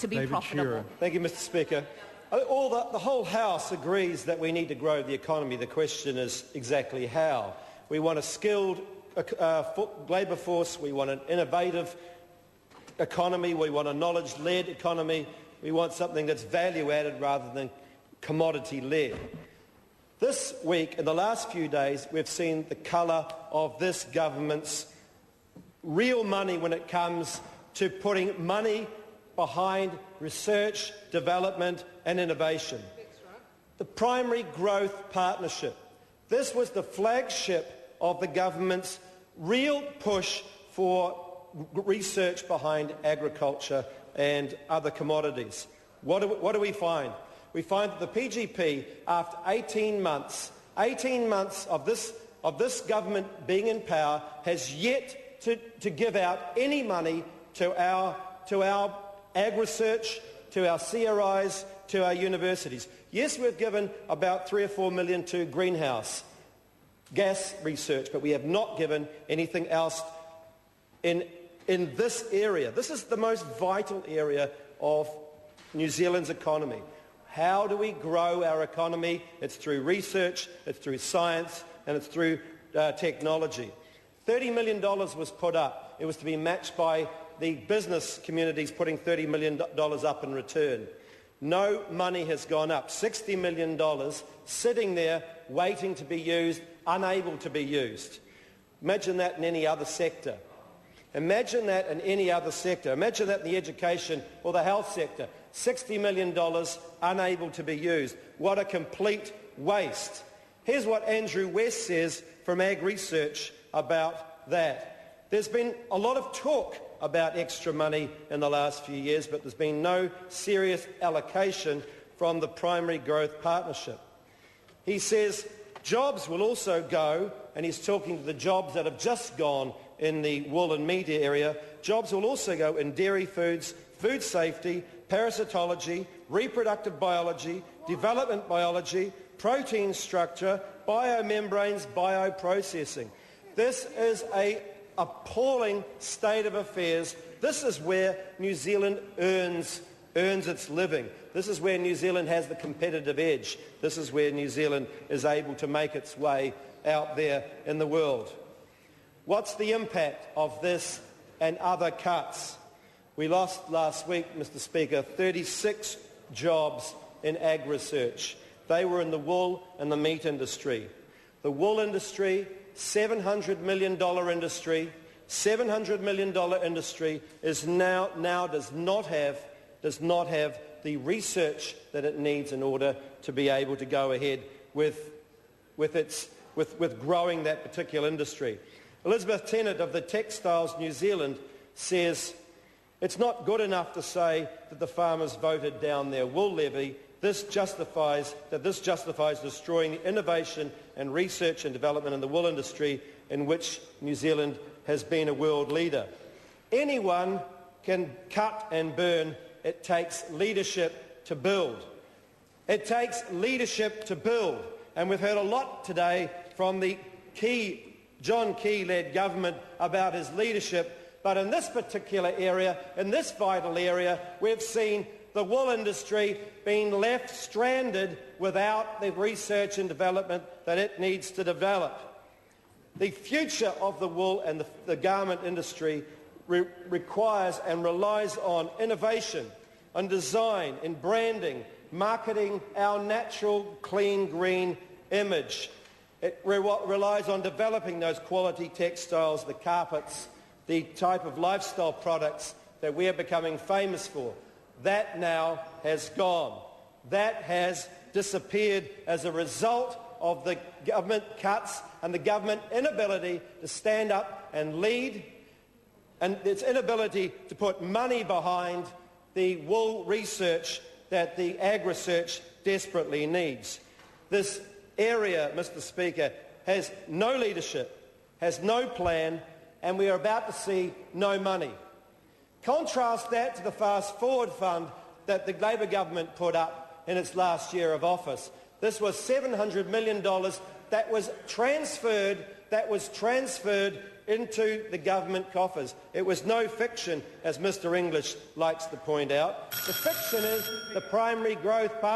to be David profitable? Shearer. Thank you, Mr. Speaker. The whole House agrees that we need to grow the economy. The question is exactly how. We want a skilled labour force. We want an innovative economy. We want a knowledge-led economy. We want something that's value-added rather than commodity-led. This week, in the last few days, we've seen the colour of this government's real money when it comes to putting money behind research, development and innovation. The Primary Growth Partnership. This was the flagship of the government's real push for research behind agriculture and other commodities. What do we find? We find that the PGP, after 18 months of this government being in power, has yet to give out any money to our ag research, to our CRIs, to our universities. Yes, we've given about 3 or 4 million to greenhouse gas research, but we have not given anything else in this area. This is the most vital area of New Zealand's economy. How do we grow our economy? It's through research, it's through science, and it's through technology. $30 million was put up. It was to be matched by the business communities putting $30 million up in return. No money has gone up. $60 million sitting there waiting to be used, unable to be used. Imagine that in any other sector. Imagine that in any other sector. Imagine that in the education or the health sector. $60 million unable to be used. What a complete waste. Here's what Andrew West says from Ag Research about that. There's been a lot of talk about extra money in the last few years, but there's been no serious allocation from the Primary Growth Partnership. He says jobs will also go, and he's talking to the jobs that have just gone in the wool and meat area. Jobs will also go in dairy foods, food safety, parasitology, reproductive biology, development biology, protein structure, biomembranes, bioprocessing. This is an appalling state of affairs. This is where New Zealand earns its living. This is where New Zealand has the competitive edge. This is where New Zealand is able to make its way out there in the world. What's the impact of this and other cuts? We lost last week, Mr. Speaker, 36 jobs in ag research. They were in the wool and the meat industry. The wool industry, $700 million industry, $700 million industry is now does not have the research that it needs in order to be able to go ahead with growing that particular industry. Elizabeth Tennant of the Textiles New Zealand says, it's not good enough to say that the farmers voted down their wool levy. This justifies destroying the innovation and research and development in the wool industry in which New Zealand has been a world leader. Anyone can cut and burn. It takes leadership to build. It takes leadership to build. And we've heard a lot today from the John Key-led government about his leadership. But in this particular area, in this vital area, we've seen the wool industry being left stranded without the research and development that it needs to develop. The future of the wool and the garment industry requires and relies on innovation, on design, in branding, marketing our natural, clean, green image. It relies on developing those quality textiles, the carpets, the type of lifestyle products that we are becoming famous for. That now has gone. That has disappeared as a result of the government cuts and the government inability to stand up and lead, and its inability to put money behind the wool research that the ag research desperately needs. This area, Mr. Speaker, has no leadership, has no plan, and we are about to see no money. Contrast that to the Fast Forward Fund that the Labor government put up in its last year of office. This was $700 million that was transferred into the government coffers. It was no fiction, as Mr English likes to point out. The fiction is the primary growth part.